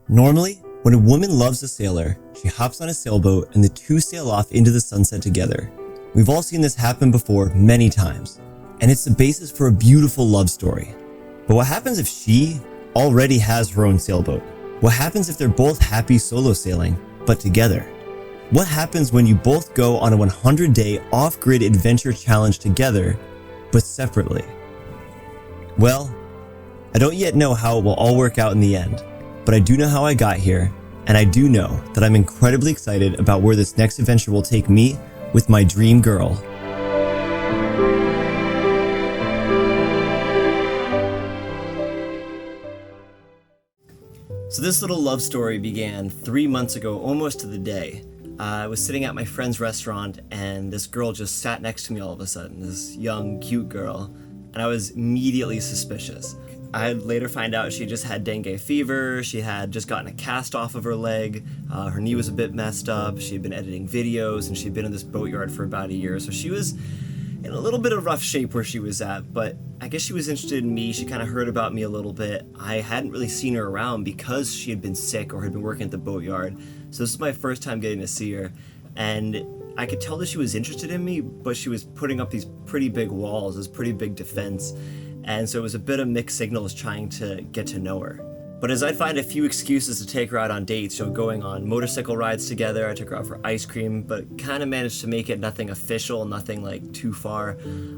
Normally, when a woman loves a sailor, she hops on a sailboat and the two sail off into the sunset together. We've all seen this happen before many times, and it's the basis for a beautiful love story. But what happens if she already has her own sailboat? What happens if they're both happy solo sailing, but together? What happens when you both go on a 100-day off-grid adventure challenge together, but separately? Well, I don't yet know how it will all work out in the end, but I do know how I got here, and I do know that I'm incredibly excited about where this next adventure will take me with my dream girl. So this little love story began 3 months ago, almost to the day. I was sitting at my friend's restaurant and this girl just sat next to me all of a sudden, this young, cute girl, and I was immediately suspicious. I'd later find out she just had dengue fever, she had just gotten a cast off of her leg, her knee was a bit messed up, she had been editing videos, and she'd been in this boatyard for about a year, so she was in a little bit of rough shape where she was at, but I guess she was interested in me. She kind of heard about me a little bit. I hadn't really seen her around because she had been sick or had been working at the boatyard, so this is my first time getting to see her, and I could tell that she was interested in me, but she was putting up these pretty big walls, this pretty big defense, and so it was a bit of mixed signals trying to get to know her. But as I'd find a few excuses to take her out on dates, so going on motorcycle rides together, I took her out for ice cream, but kind of managed to make it nothing official, nothing like too far.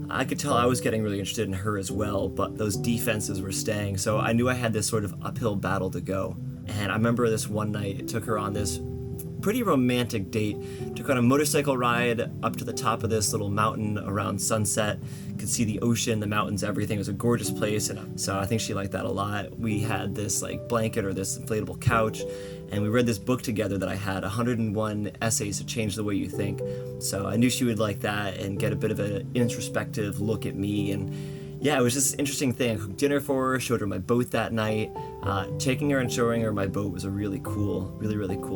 I could tell I was getting really interested in her as well, but those defenses were staying, so I knew I had this sort of uphill battle to go. And I remember this one night, took her on this pretty romantic date. Took her on a motorcycle ride up to the top of this little mountain around sunset. Could see the ocean, the mountains, everything. It was a gorgeous place, and so I think she liked that a lot. We had this like blanket or this inflatable couch, and we read this book together that I had, 101 Essays to Change the Way You Think. So I knew she would like that and get a bit of an introspective look at me, and yeah, it was just an interesting thing. I cooked dinner for her, showed her my boat that night. Taking her and showing her my boat was a really cool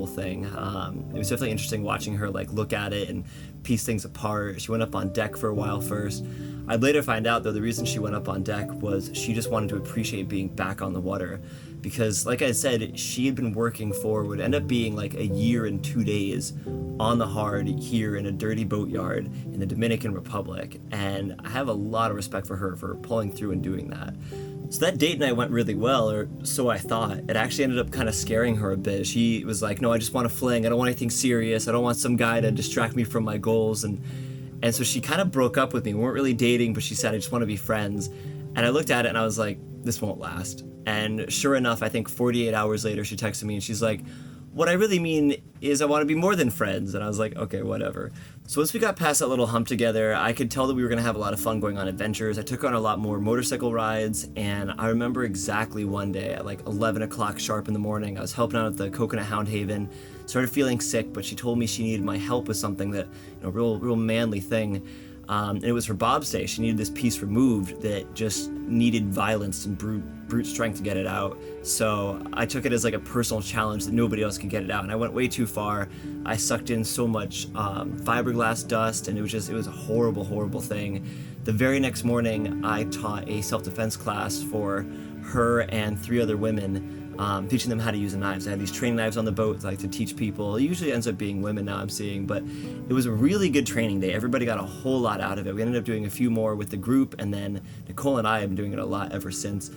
thing. It was definitely interesting watching her like look at it and piece things apart. She went up on deck for a while first. I'd later find out though the reason she went up on deck was she just wanted to appreciate being back on the water, because like I said, she had been working for what ended up being like a year and 2 days on the hard here in a dirty boatyard in the Dominican Republic, and I have a lot of respect for her for pulling through and doing that. So that date night went really well, or so I thought. It actually ended up kind of scaring her a bit. She was like, no, I just want to fling. I don't want anything serious. I don't want some guy to distract me from my goals. And so she kind of broke up with me. We weren't really dating, but she said, I just want to be friends. And I looked at it and I was like, this won't last. And sure enough, I think 48 hours later, she texted me and she's like, what I really mean is I want to be more than friends. And I was like, okay, whatever. So once we got past that little hump together, I could tell that we were going to have a lot of fun going on adventures. I took her on a lot more motorcycle rides, and I remember exactly one day at like 11 o'clock sharp in the morning, I was helping out at the Coconut Hound Haven, started feeling sick, but she told me she needed my help with something that, real manly thing. And it was her bobstay. She needed this piece removed that just needed violence and brute strength to get it out. So I took it as like a personal challenge that nobody else could get it out, and I went way too far. I sucked in so much fiberglass dust, and it was a horrible thing. The very next morning, I taught a self-defense class for her and 3 other women, teaching them how to use the knives. I had these training knives on the boat, like to teach people. It usually ends up being women now I'm seeing, but it was a really good training day. Everybody got a whole lot out of it. We ended up doing a few more with the group, and then Nicole and I have been doing it a lot ever since.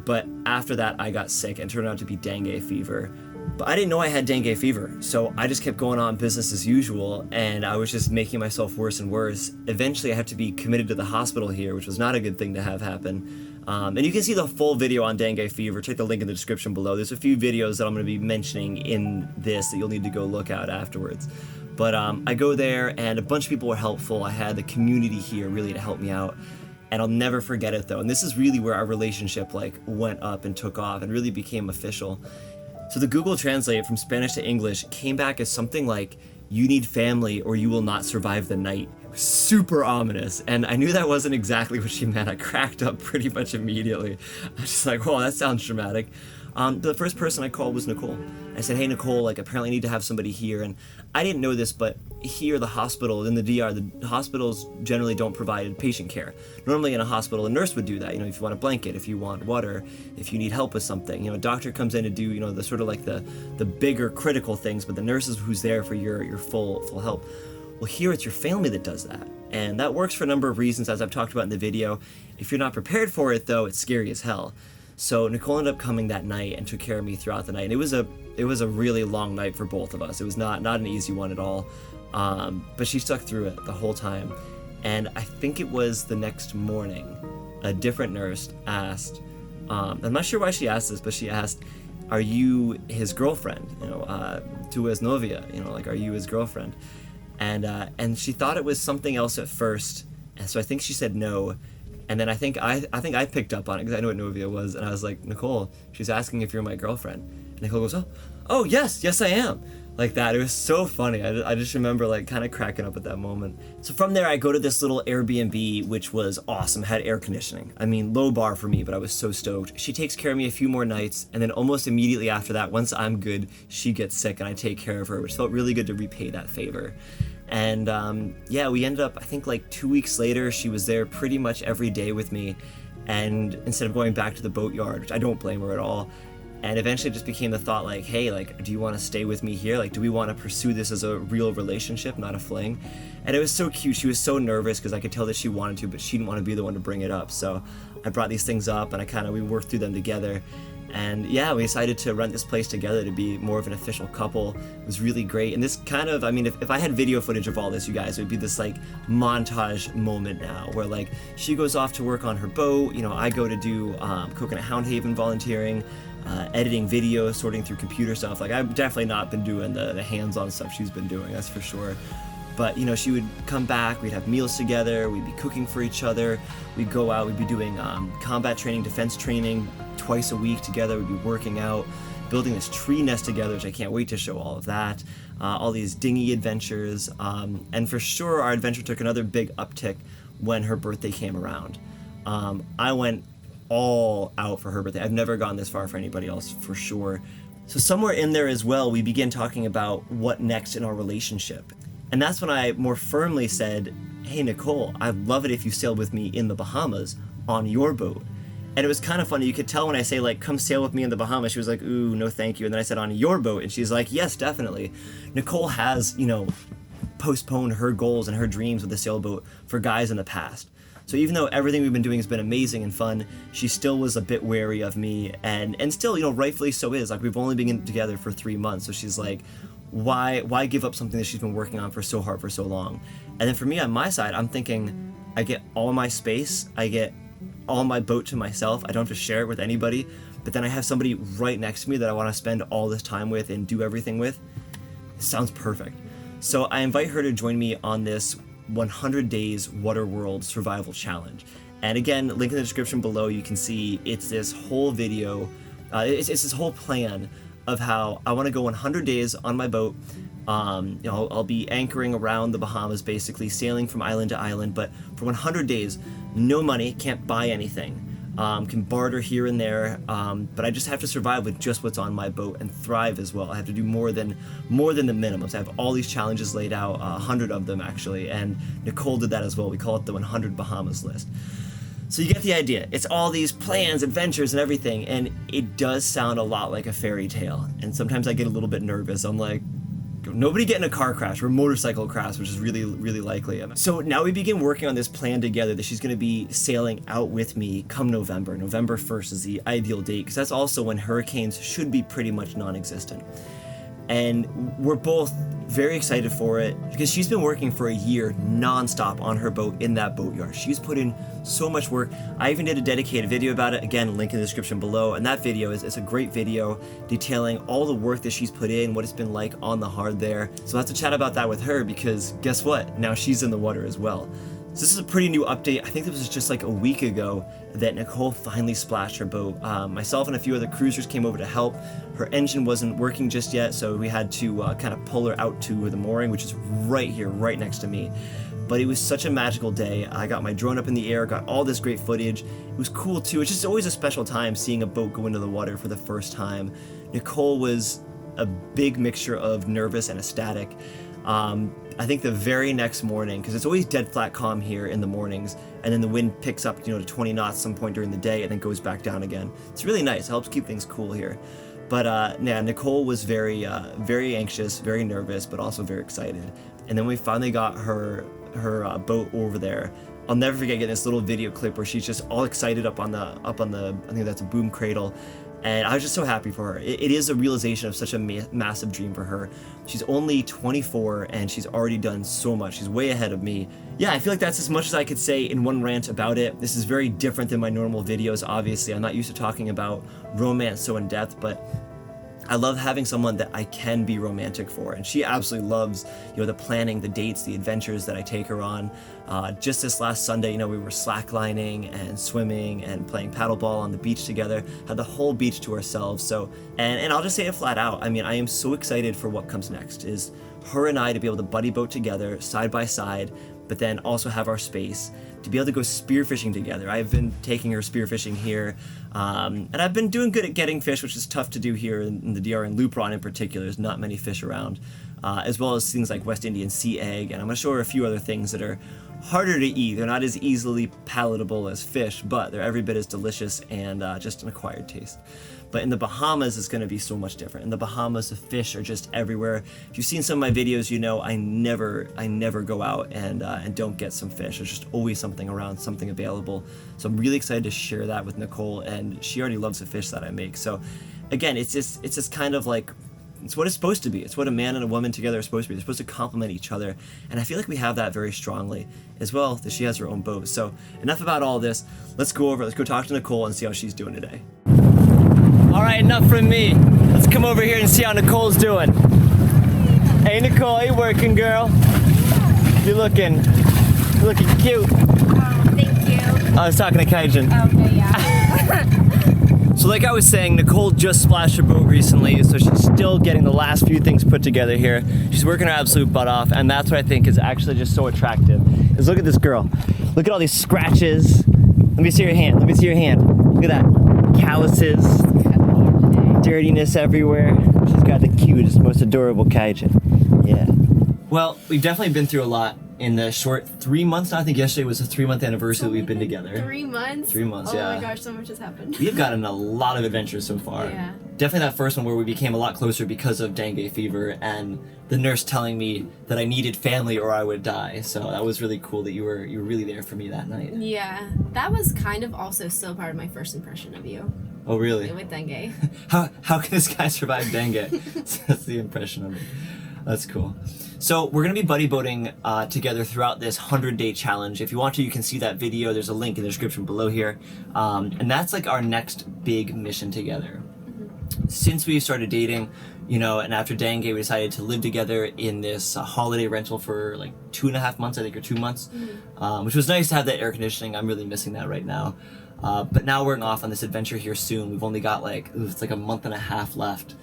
But after that, I got sick and turned out to be dengue fever. But I didn't know I had dengue fever, so I just kept going on business as usual, and I was just making myself worse and worse. Eventually, I had to be committed to the hospital here, which was not a good thing to have happen. And you can see the full video on dengue fever. Check the link in the description below. There's a few videos that I'm going to be mentioning in this that you'll need to go look at afterwards. But I go there, and a bunch of people were helpful. I had the community here really to help me out. And I'll never forget it though. And this is really where our relationship went up and took off and really became official. So the Google Translate from Spanish to English came back as something like, you need family or you will not survive the night. It was super ominous, and I knew that wasn't exactly what she meant. I cracked up pretty much immediately. I was just like, whoa, that sounds dramatic. The first person I called was Nicole. I said, hey, Nicole, like, apparently I need to have somebody here. And I didn't know this, but here, the hospital, in the DR, the hospitals generally don't provide patient care. Normally in a hospital, a nurse would do that, if you want a blanket, if you want water, if you need help with something. A doctor comes in to do, the sort of like the bigger critical things, but the nurse is who's there for your full help. Well, here it's your family that does that. And that works for a number of reasons, as I've talked about in the video. If you're not prepared for it, though, it's scary as hell. So Nicole ended up coming that night and took care of me throughout the night. And it was a really long night for both of us. It was not an easy one at all. But she stuck through it the whole time. And I think it was the next morning, a different nurse asked, I'm not sure why she asked this, but she asked, are you his girlfriend? Tu es novia, like, are you his girlfriend? And she thought it was something else at first. And so I think she said no. And then I think I picked up on it because I knew what novia was, and I was like, Nicole, she's asking if you're my girlfriend. And Nicole goes, oh yes I am. Like that. It was so funny. I just remember like kind of cracking up at that moment. So from there I go to this little Airbnb, which was awesome, had air conditioning. I mean, low bar for me, but I was so stoked. She takes care of me a few more nights, and then almost immediately after that, once I'm good, she gets sick and I take care of her, which felt really good to repay that favor. And we ended up, I think like 2 weeks later, she was there pretty much every day with me. And instead of going back to the boatyard, which I don't blame her at all, and eventually it just became the thought like, hey, like, do you want to stay with me here? Like, do we want to pursue this as a real relationship, not a fling? And it was so cute. She was so nervous because I could tell that she wanted to, but she didn't want to be the one to bring it up. So I brought these things up and we worked through them together. And yeah, we decided to rent this place together to be more of an official couple. It was really great. And this kind of, if I had video footage of all this, you guys, it would be this like montage moment now where like she goes off to work on her boat, I go to do Coconut Hound Haven volunteering, editing videos, sorting through computer stuff. Like, I've definitely not been doing the hands-on stuff she's been doing, that's for sure. But, she would come back, we'd have meals together, we'd be cooking for each other, we'd go out, we'd be doing combat training, defense training twice a week together, we'd be working out, building this tree nest together, which I can't wait to show all of that, all these dinghy adventures, and for sure our adventure took another big uptick when her birthday came around. I went all out for her birthday. I've never gone this far for anybody else, for sure. So somewhere in there as well, we began talking about what next in our relationship. And that's when I more firmly said, hey, Nicole, I'd love it if you sailed with me in the Bahamas on your boat. And it was kind of funny. You could tell when I say, like, come sail with me in the Bahamas, she was like, ooh, no thank you. And then I said, on your boat. And she's like, yes, definitely. Nicole has, postponed her goals and her dreams with the sailboat for guys in the past. So even though everything we've been doing has been amazing and fun, she still was a bit wary of me, and still, rightfully so is. Like, we've only been together for 3 months, so she's like, why give up something that she's been working on for so hard for so long? And then for me, on my side, I'm thinking, I get all my space, I get all my boat to myself, I don't have to share it with anybody, but then I have somebody right next to me that I want to spend all this time with and do everything with. It sounds perfect. So I invite her to join me on this 100 Days Waterworld Survival Challenge. And again, link in the description below, you can see it's this whole video, it's this whole plan of how I want to go 100 days on my boat. I'll be anchoring around the Bahamas, basically sailing from island to island, but for 100 days, no money, can't buy anything, can barter here and there, but I just have to survive with just what's on my boat and thrive as well. I have to do more than the minimums. I have all these challenges laid out, 100 of them actually, and Nicole did that as well. We call it the 100 Bahamas list. So you get the idea. It's all these plans, adventures, and everything, and it does sound a lot like a fairy tale. And sometimes I get a little bit nervous. I'm like, nobody get in a car crash or motorcycle crash, which is really, really likely. So now we begin working on this plan together that she's going to be sailing out with me come November. November 1st is the ideal date, because that's also when hurricanes should be pretty much non-existent. And we're both very excited for it because she's been working for a year non-stop on her boat in that boatyard. She's put in so much work. I even did a dedicated video about it. Again, link in the description below. And that video is a great video detailing all the work that she's put in, what it's been like on the hard there. So I'll have to chat about that with her because guess what? Now she's in the water as well. So this is a pretty new update. I think this was just like a week ago that Nicole finally splashed her boat. Myself and a few other cruisers came over to help. Her engine wasn't working just yet, so we had to kind of pull her out to the mooring, which is right here, right next to me. but it was such a magical day. I got my drone up in the air, got all this great footage. It was cool too. It's just always a special time seeing a boat go into the water for the first time. Nicole was a big mixture of nervous and ecstatic. I think the very next morning, because it's always dead flat calm here in the mornings, and then the wind picks up, to 20 knots some point during the day and then goes back down again. It's really nice. It helps keep things cool here. But yeah, Nicole was very anxious, very nervous, but also very excited. And then we finally got her boat over there. I'll never forget getting this little video clip where she's just all excited up on the I think that's a boom cradle. And I was just so happy for her. It is a realization of such a massive dream for her. She's only 24 and she's already done so much. She's way ahead of me. Yeah, I feel like that's as much as I could say in one rant about it. This is very different than my normal videos, obviously. I'm not used to talking about romance so in depth, but I love having someone that I can be romantic for, and she absolutely loves, the planning, the dates, the adventures that I take her on. Just this last Sunday, we were slacklining and swimming and playing paddleball on the beach together, had the whole beach to ourselves. So, and I'll just say it flat out. I mean, I am so excited for what comes next, is her and I to be able to buddy boat together, side by side, but then also have our space to be able to go spearfishing together. I've been taking her spearfishing here, and I've been doing good at getting fish, which is tough to do here in the DR, in Luperon in particular. There's not many fish around, as well as things like West Indian sea egg, and I'm gonna show her a few other things that are harder to eat. They're not as easily palatable as fish, but they're every bit as delicious and just an acquired taste. But in the Bahamas, it's going to be so much different. In the Bahamas, the fish are just everywhere. If you've seen some of my videos, I never go out and don't get some fish. There's just always something around, something available. So I'm really excited to share that with Nicole, and she already loves the fish that I make. So again, it's just kind of like, it's what it's supposed to be. It's what a man and a woman together are supposed to be. They're supposed to complement each other. And I feel like we have that very strongly as well, that she has her own boat. So enough about all this. Let's go talk to Nicole and see how she's doing today. All right, enough from me. Let's come over here and see how Nicole's doing. Hey Nicole, how you working, girl? You're looking cute. Oh, thank you. I was talking to Kaijin. Okay, yeah. So like I was saying, Nicole just splashed her boat recently, so she's still getting the last few things put together here. She's working her absolute butt off, and that's what I think is actually just so attractive. Is look at this girl. Look at all these scratches. Let me see your hand. Look at that. Calluses. Dirtiness everywhere. She's got the cutest, most adorable Kaijin. Yeah. Well, we've definitely been through a lot in the short 3 months now. I think yesterday was the 3-month anniversary that we've been together. 3 months? 3 months, yeah. Oh my gosh, so much has happened. We've gotten a lot of adventures so far. Yeah. Definitely that first one where we became a lot closer because of dengue fever and the nurse telling me that I needed family or I would die. So that was really cool that you were really there for me that night. Yeah, that was kind of also still part of my first impression of you. Oh really? With dengue. How can this guy survive dengue? That's the impression of me. That's cool. So we're gonna be buddy boating together throughout this 100-day challenge. If you want to, you can see that video. There's a link in the description below here. And that's like our next big mission together. Mm-hmm. Since we started dating, and after dengue, we decided to live together in this holiday rental for like 2.5 months, I think, or 2 months, which was nice to have that air conditioning. I'm really missing that right now. But now we're off on this adventure here soon. We've only got it's like a month and a half left.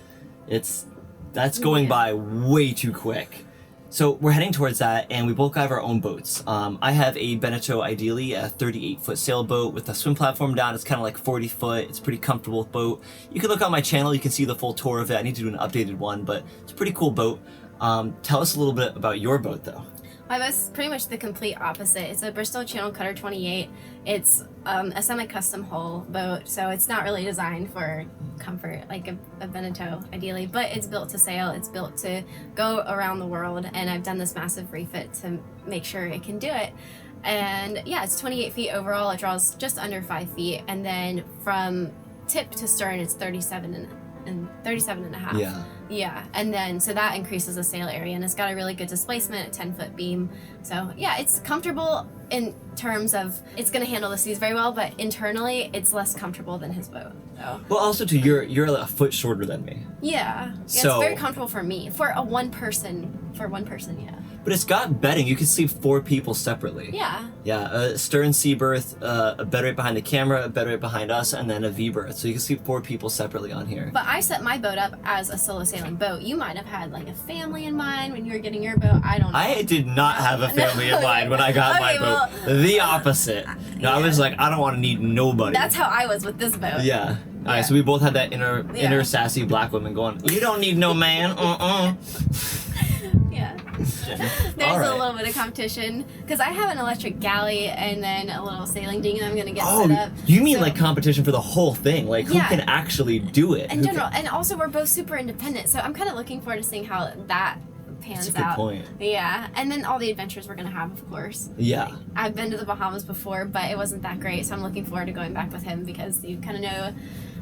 That's going by way too quick. So we're heading towards that, and we both have our own boats. I have a Beneteau, ideally a 38-foot sailboat with a swim platform down. It's kind of like 40 foot. It's a pretty comfortable boat. You can look on my channel. You can see the full tour of it. I need to do an updated one, but it's a pretty cool boat. Tell us a little bit about your boat, though. My boat's pretty much the complete opposite. It's a Bristol Channel Cutter 28. It's a semi-custom hull boat, so it's not really designed for comfort like a Beneteau, ideally, but it's built to sail. It's built to go around the world, and I've done this massive refit to make sure it can do it. And yeah, it's 28 feet overall. It draws just under 5 feet, and then from tip to stern, it's 37 and a half. Yeah, and then so that increases the sail area, and it's got a really good displacement, a 10-foot beam. So yeah, it's comfortable in terms of it's going to handle the seas very well, but internally it's less comfortable than his boat. So. Well, also too, you're a foot shorter than me. Yeah, So it's very comfortable for me. For one person, yeah. But it's got bedding. You can sleep 4 people separately. Yeah. Yeah, a stern sea berth, a bed right behind the camera, a bed right behind us, and then a V berth. So you can sleep 4 people separately on here. But I set my boat up as a solo sailing boat. You might have had like a family in mind when you were getting your boat. I don't know. I did not have a family in mind when I got my boat. The opposite. No, I was like, I don't want to need nobody. That's how I was with this boat. Yeah. All right, so we both had that inner sassy black woman going, you don't need no man, Yeah. There's right. a little bit of competition because I have an electric galley and then a little sailing dinghy that I'm gonna get set up. You mean like competition for the whole thing? Like who Yeah. can actually do it? In general, and also we're both super independent, so I'm kind of looking forward to seeing how that pans That's a good out. point. Yeah, and then all the adventures we're gonna have, of course. Yeah. Like, I've been to the Bahamas before, but it wasn't that great, so I'm looking forward to going back with him because you kind of know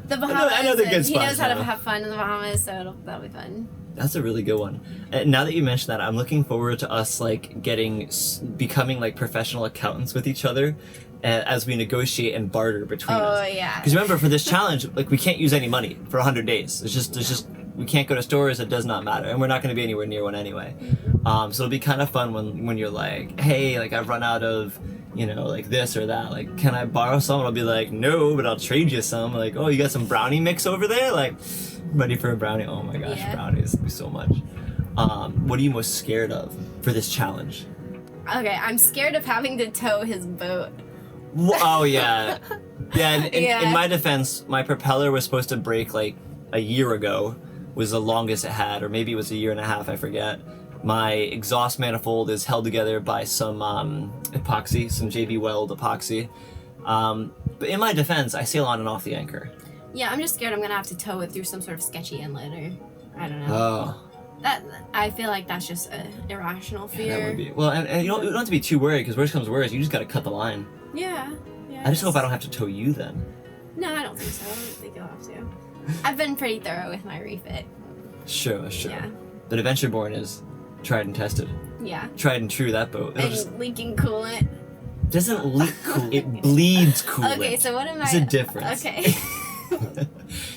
the Bahamas. I know the good and he spots knows how to now. have fun in the Bahamas, so that'll be fun. That's a really good one. And now that you mention that, I'm looking forward to us like becoming like professional accountants with each other as we negotiate and barter between us. Oh yeah. Because remember, for this challenge, like we can't use any money for 100 days. There's just we can't go to stores. It does not matter, and we're not going to be anywhere near one anyway. So it'll be kind of fun when you're like, hey, like I've run out of, like this or that. Like, can I borrow some? And I'll be like, no, but I'll trade you some. Like, oh, you got some brownie mix over there? Like, I'm ready for a brownie. Oh my gosh, Yeah. brownies so much. What are you most scared of for this challenge? Okay, I'm scared of having to tow his boat. Oh yeah, yeah. Yeah. In my defense, my propeller was supposed to break like a year ago. Was the longest it had, or maybe it was a year and a half. I forget. My exhaust manifold is held together by some epoxy, some JB Weld epoxy. But in my defense, I sail on and off the anchor. Yeah, I'm just scared I'm gonna have to tow it through some sort of sketchy inlet or I don't know. Oh. That I feel like that's just an irrational fear. That would be well, and you don't have to be too worried because worst comes worst, you just got to cut the line. Yeah. I just hope I don't have to tow you then. No, I don't think so. I don't think you'll have to. I've been pretty thorough with my refit. Sure. Yeah. But Adventureborne is tried and tested, Yeah. tried and true. That boat And leaking coolant. doesn't leak cool. It bleeds coolant. Okay, so what am There's a difference. Okay.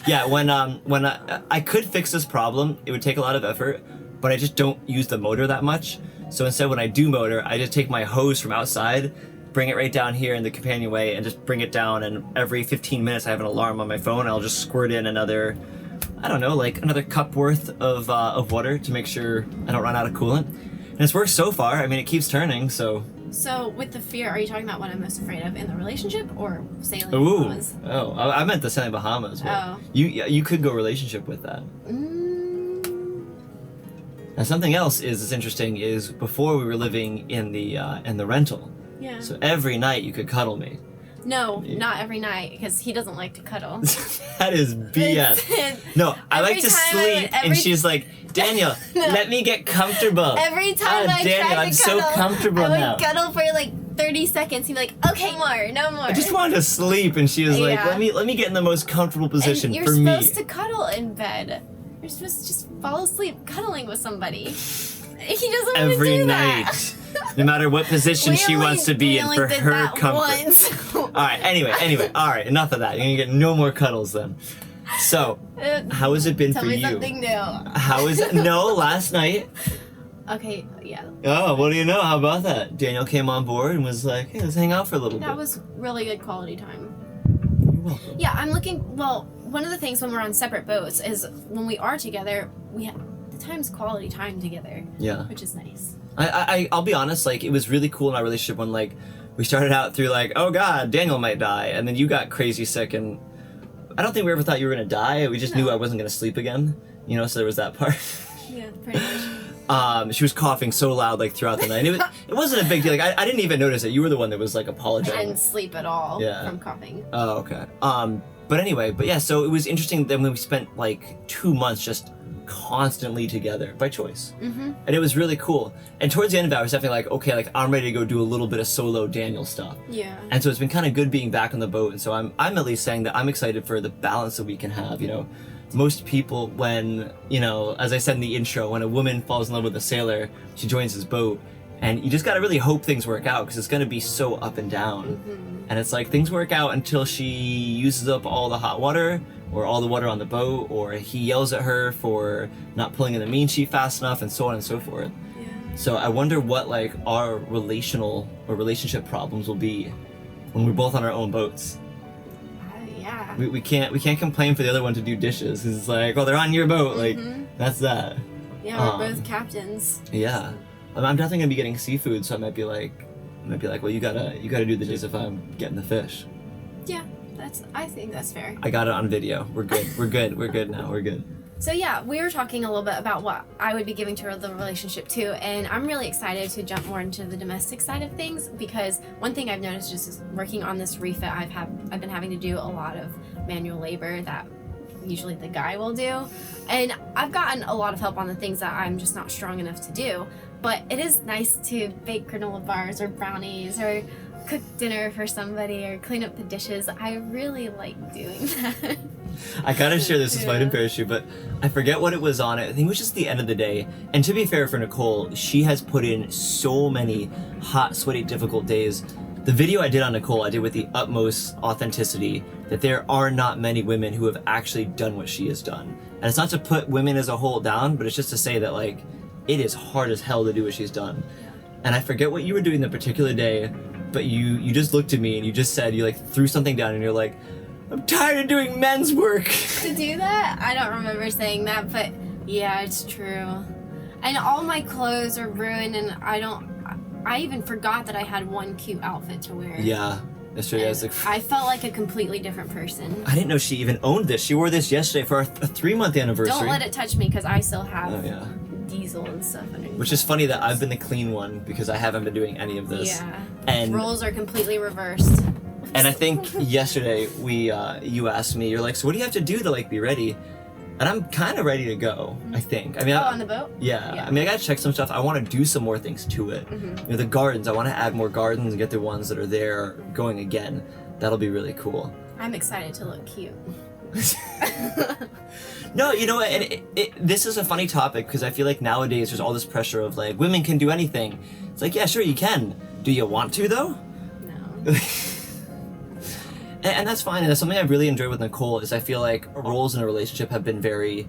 Yeah, when I could fix this problem, it would take a lot of effort, but I just don't use the motor that much. So instead, when I do motor, I just take my hose from outside, bring it right down here in the companionway, and just bring it down. And every 15 minutes, I have an alarm on my phone. And I'll just squirt in another, I don't know, like another cup worth of water to make sure I don't run out of coolant. And it's worked so far. I mean, it keeps turning, so. So with the fear, are you talking about what I'm most afraid of in the relationship or sailing Ooh. Bahamas? Oh, I meant the sailing Bahamas. But Oh. You could go relationship with that. Now something else is interesting is before we were living in the rental. Yeah. So every night you could cuddle me. No, not every night because he doesn't like to cuddle. That is BS. No, I like to sleep, and she's like, Daniel, let me get comfortable. Every time I Daniel, tried I'm to so cuddle, comfortable I would now. cuddle for like 30 seconds. He'd be like, okay, no more. I just wanted to sleep, and she was like, Yeah. let me get in the most comfortable position and you're for me. supposed to cuddle in bed. You're supposed to just fall asleep cuddling with somebody. He doesn't want to Every do night. that. No matter what position We she only- wants to be we in only for did her that comfort. once. All right. Anyway. All right. Enough of that. You're gonna get no more cuddles then. So, how has it been Tell for me you? something new. How is it? No, last night. Okay, yeah. Oh, what do you know? How about that? Daniel came on board and was like, "Hey, let's hang out for a little That bit." was really good quality time. You're welcome. Yeah, I'm looking. Well, one of the things when we're on separate boats is when we are together, we have the time's quality time together, Yeah. which is nice. I'll be honest. Like, it was really cool in our relationship when like we started out through like, oh God, Daniel might die, and then you got crazy sick, and I don't think we ever thought you were gonna die. We just knew No. I wasn't gonna sleep again. So there was that part. Yeah, pretty much. She was coughing so loud like throughout the night. It wasn't a big deal. Like I didn't even notice it. You were the one that was like I apologizing. didn't sleep at all Yeah. from coughing. Oh, okay. But yeah, so it was interesting that when we spent like 2 months just constantly together by choice. Mm-hmm. And it was really cool. And towards the end of it, I was definitely like, okay, like I'm ready to go do a little bit of solo Daniel stuff. Yeah. And so it's been kind of good being back on the boat. And so I'm at least saying that I'm excited for the balance that we can have, Most people, when, as I said in the intro, when a woman falls in love with a sailor, she joins his boat. And you just gotta really hope things work out because it's gonna be so up and down. Mm-hmm. And it's like things work out until she uses up all the hot water or all the water on the boat, or he yells at her for not pulling in the mean sheet fast enough, and so on and so forth. Yeah. So I wonder what like our relational or relationship problems will be when we're both on our own boats. Yeah. We can't complain for the other one to do dishes, 'cause it's like, well, they're on your boat, like that's that. Yeah, we're both captains. Yeah, I'm definitely gonna be getting seafood, so I might be like, well, you gotta do the dishes if I'm getting the fish. Yeah, I think that's fair. I got it on video. We're good. We're good now. We're good. So yeah, we were talking a little bit about what I would be giving to the relationship too, and I'm really excited to jump more into the domestic side of things, because one thing I've noticed just is working on this refit, I've been having to do a lot of manual labor that usually the guy will do, and I've gotten a lot of help on the things that I'm just not strong enough to do. But it is nice to bake granola bars or brownies or cook dinner for somebody or clean up the dishes. I really like doing that. I gotta share this with Fighting Parachute, but I forget what it was on it. I think it was just the end of the day. And to be fair for Nicole, she has put in so many hot, sweaty, difficult days. The video I did on Nicole, I did with the utmost authenticity, that there are not many women who have actually done what she has done. And it's not to put women as a whole down, but it's just to say that like, it is hard as hell to do what she's done. And I forget what you were doing that particular day, but you just looked at me and you just said, you like threw something down and you're like, I'm tired of doing men's work. To do that? I don't remember saying that, but yeah, it's true. And all my clothes are ruined, and I even forgot that I had one cute outfit to wear. Yeah, that's true. I felt like a completely different person. I didn't know she even owned this. She wore this yesterday for a 3-month anniversary. Don't let it touch me, because I still have yeah. diesel and stuff underneath. Which is funny that I've been the clean one, because I haven't been doing any of this. Yeah. And roles are completely reversed. And I think yesterday you asked me, you're like, so what do you have to do to like be ready? And I'm kind of ready to go, I think. I mean, on the boat? Yeah. I mean, I gotta check some stuff. I want to do some more things to it. You know, the gardens, I want to add more gardens and get the ones that are there going again. That'll be really cool. I'm excited to look cute. No, you know what, and this is a funny topic, because I feel like nowadays there's all this pressure of like, women can do anything. It's like, yeah, sure you can. Do you want to though? No. And that's fine, and that's something I've really enjoyed with Nicole, is I feel like roles in a relationship have been very,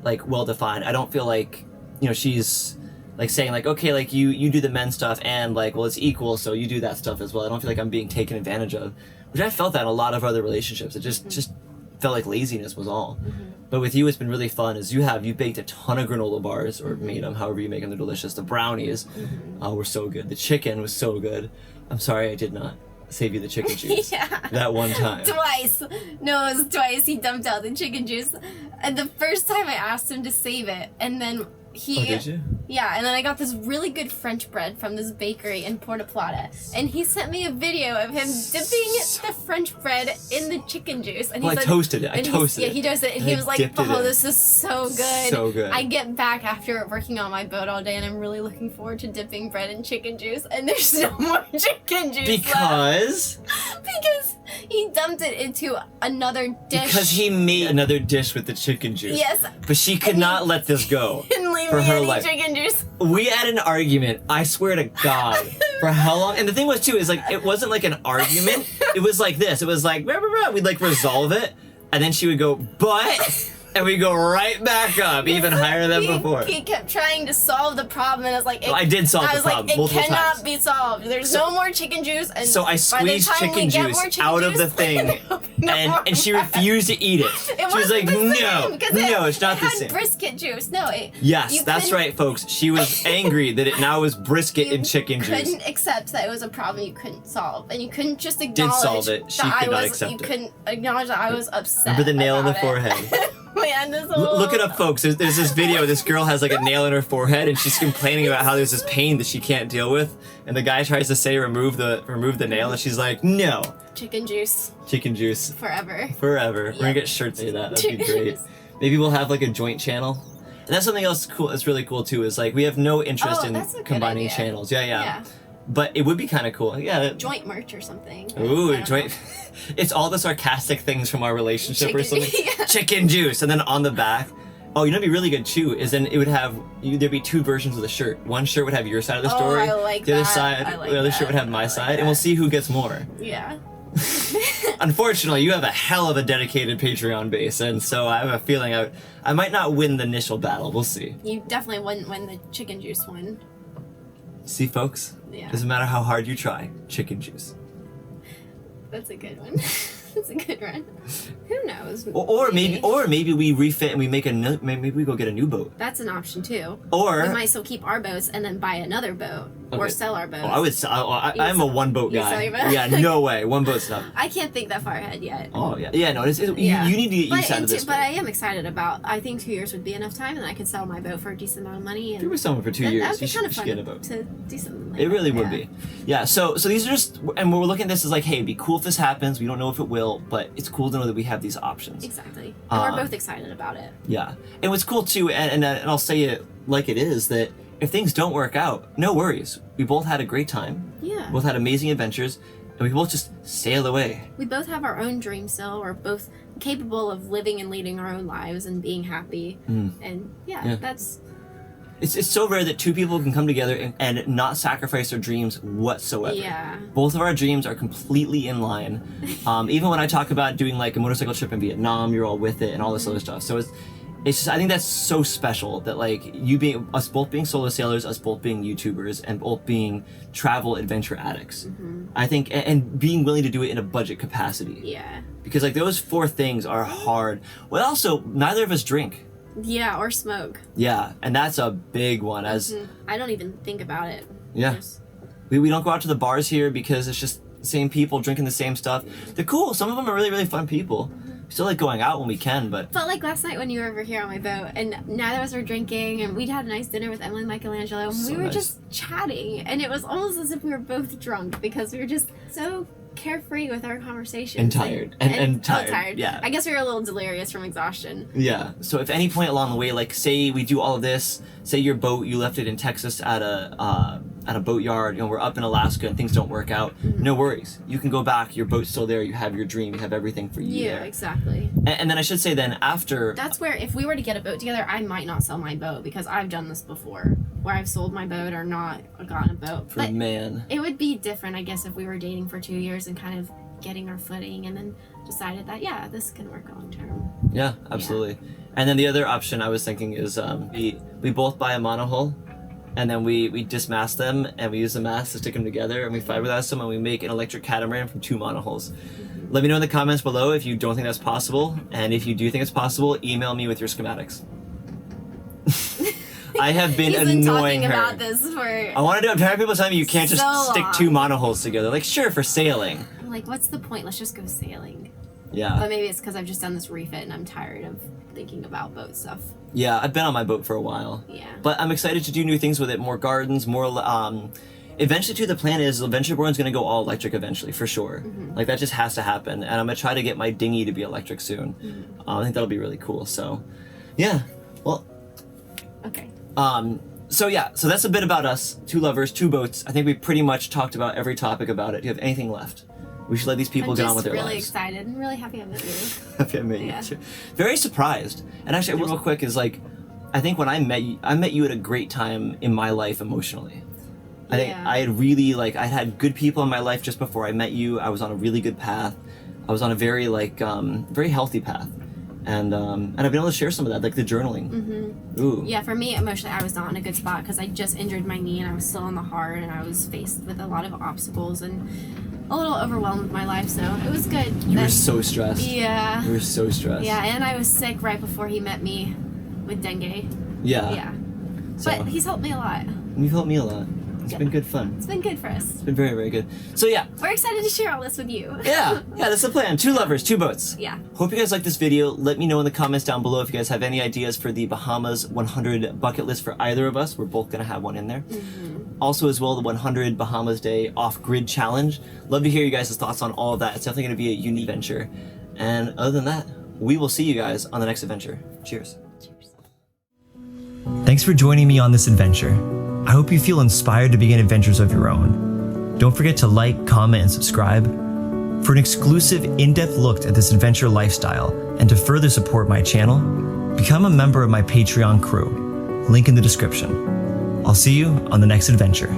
like, well-defined. I don't feel like, you know, she's, like, saying, like, okay, like, you do the men stuff, and, like, well, it's equal, so you do that stuff as well. I don't feel like I'm being taken advantage of, which I felt that in a lot of other relationships. It just felt like laziness was all. But with you, it's been really fun, as you baked a ton of granola bars, or made them, however you make them, they're delicious. The brownies were so good. The chicken was so good. I'm sorry I did not save you the chicken juice that one time. Twice. No, it was twice. He dumped out the chicken juice. And the first time I asked him to save it, and then he... Oh, did you? Yeah, and then I got this really good French bread from this bakery in Puerto Plata, and he sent me a video of him dipping the French bread in the chicken juice. And well, I toasted it. Yeah, he toasted it, and he was like, "Oh, this is so good." So good. I get back after working on my boat all day, and I'm really looking forward to dipping bread in chicken juice, and there's no more chicken juice because left. Because he dumped it into another dish. Because he made another dish with the chicken juice. Yes. But she could not let this go. Didn't leave for me her any life. chicken juice. We had an argument, I swear to God, for how long? And the thing was too, is like, it wasn't like an argument. It was like this. It was like, rah, rah, rah. We'd like resolve it. And then she would go, but, and we go right back up, even higher than before. He kept trying to solve the problem, and I was like, I did solve the problem multiple times. It cannot be solved. There's no more chicken juice. And so I squeezed chicken juice out of the thing, and she refused to eat it. She was like, no, it's not the same. It had brisket juice. No, yes, that's right, folks. She was angry that it now was brisket in chicken juice. You couldn't accept that it was a problem you couldn't solve, and you couldn't just acknowledge didn't solve it. She could not accept it. You couldn't acknowledge that I was upset. Remember the nail in the about forehead? Man, Look it up, folks. There's this video. This girl has like a nail in her forehead, and she's complaining about how there's this pain that she can't deal with. And the guy tries to say remove the nail, and she's like, no. Chicken juice. Chicken juice. Forever. Forever. We're gonna get shirts of that. That'd be great. Maybe we'll have like a joint channel. And that's something else cool. That's really cool too. Is like we have no interest in combining channels. Yeah. But it would be kind of cool. Yeah. Joint merch or something. Ooh, joint. It's all the sarcastic things from our relationship or something. Yeah. Chicken juice, and then on the back. Oh, you know what'd be really good too is then it would have there'd be two versions of the shirt. One shirt would have your side of the story. I like the other that. side, the other shirt would have my side, and we'll see who gets more. Yeah. Unfortunately, you have a hell of a dedicated Patreon base, and so I have a feeling I might not win the initial battle. We'll see. You definitely wouldn't win the chicken juice one. See, folks? Yeah. Doesn't matter how hard you try, chicken juice. That's a good one. That's a good one. Who knows? Or maybe we refit and we make maybe we go get a new boat. That's an option too. Or we might still keep our boats and then buy another boat or sell our boats. Oh, I would. I'm a one boat guy. Sell your boat? Yeah, no way. One boat's not. I can't think that far ahead yet. Oh yeah, yeah. No, you need to get used to this. But I am excited about. I think 2 years would be enough time, and I could sell my boat for a decent amount of money. And if you were selling for 2 years, that'd be you kind of should fun get a boat. to do something like It really that. would be. Yeah. So these are just, and we're looking at this as like, hey, it'd be cool if this happens. We don't know if it will, but it's cool to know that we have these options. Exactly. And we're both excited about it. Yeah. And what's cool too, and I'll say it like it is, that if things don't work out, no worries. We both had a great time. Yeah. Both had amazing adventures, and we both just sail away. We both have our own dreams still. We're both capable of living and leading our own lives and being happy. And yeah, that's... It's so rare that two people can come together and not sacrifice their dreams whatsoever. Yeah. Both of our dreams are completely in line. Even when I talk about doing like a motorcycle trip in Vietnam, you're all with it and all this other stuff. So it's just, I think that's so special that like us both being solo sailors, us both being YouTubers, and both being travel adventure addicts. I think, and being willing to do it in a budget capacity. Yeah. Because like those four things are hard. Well, also, neither of us drink. Yeah, or smoke. Yeah, and that's a big one. I don't even think about it. Yeah. We don't go out to the bars here because it's just the same people drinking the same stuff. They're cool. Some of them are really, really fun people. We still like going out when we can, but... Felt like last night when you were over here on my boat, and neither of us were drinking, and we'd had a nice dinner with Emily and Michelangelo, and we were just chatting, and it was almost as if we were both drunk, because we were just so carefree with our conversation. And tired. And tired. Oh, tired. Yeah. I guess we were a little delirious from exhaustion. Yeah. So if any point along the way, like say we do all of this, say your boat, you left it in Texas at a boat yard, we're up in Alaska and things don't work out, no worries. You can go back, your boat's still there, you have your dream, you have everything for you there. Yeah, exactly. And then I should say then after... That's where, if we were to get a boat together, I might not sell my boat, because I've done this before, where I've sold my boat or not gotten a boat. But man. It would be different, I guess, if we were dating for 2 years and kind of getting our footing and then decided that, yeah, this can work long term. Yeah, absolutely. Yeah. And then the other option I was thinking is we both buy a monohull, and then we dismast them and we use the mast to stick them together, and we fiberglass them and we make an electric catamaran from 2 monohulls. Let me know in the comments below if you don't think that's possible, and if you do think it's possible, email me with your schematics. I have been annoying her. About this for I'm tired of people telling me you can't just stick 2 monohulls together. Like, sure, for sailing. I'm like, what's the point? Let's just go sailing. Yeah. But maybe it's because I've just done this refit and I'm tired of thinking about boat stuff. Yeah, I've been on my boat for a while. Yeah. But I'm excited to do new things with it, more gardens, more... eventually, too, the plan is Adventureborne's going to go all electric eventually, for sure. Like, that just has to happen. And I'm going to try to get my dinghy to be electric soon. I think that'll be really cool. So, yeah. Well... Okay. So that's a bit about us. 2 lovers, 2 boats. I think we pretty much talked about every topic about it. Do you have anything left? We should let these people get on with their lives. I'm just really excited and really happy I met you. Happy I met you too. Very surprised. And actually, real quick, is like, I think when I met you at a great time in my life emotionally. I think I had really, like, I had good people in my life just before I met you. I was on a really good path. I was on a very, like, very healthy path. And I've been able to share some of that, like the journaling. Ooh. Yeah, for me, emotionally, I was not in a good spot because I just injured my knee and I was still on the hard and I was faced with a lot of obstacles and a little overwhelmed with my life, so it was good. You were so stressed. Yeah. You were so stressed. Yeah, and I was sick right before he met me with dengue. Yeah. Yeah. So, but he's helped me a lot. You've helped me a lot. It's been good fun. It's been good for us. It's been very, very good. So yeah. We're excited to share all this with you. Yeah, that's the plan. 2 lovers, 2 boats. Yeah. Hope you guys like this video. Let me know in the comments down below if you guys have any ideas for the Bahamas 100 bucket list for either of us. We're both going to have one in there. Also as well, the 100 Bahamas Day off-grid challenge. Love to hear you guys' thoughts on all of that. It's definitely going to be a unique venture. And other than that, we will see you guys on the next adventure. Cheers. Thanks for joining me on this adventure. I hope you feel inspired to begin adventures of your own. Don't forget to like, comment, and subscribe. For an exclusive, in-depth look at this adventure lifestyle and to further support my channel, become a member of my Patreon crew. Link in the description. I'll see you on the next adventure.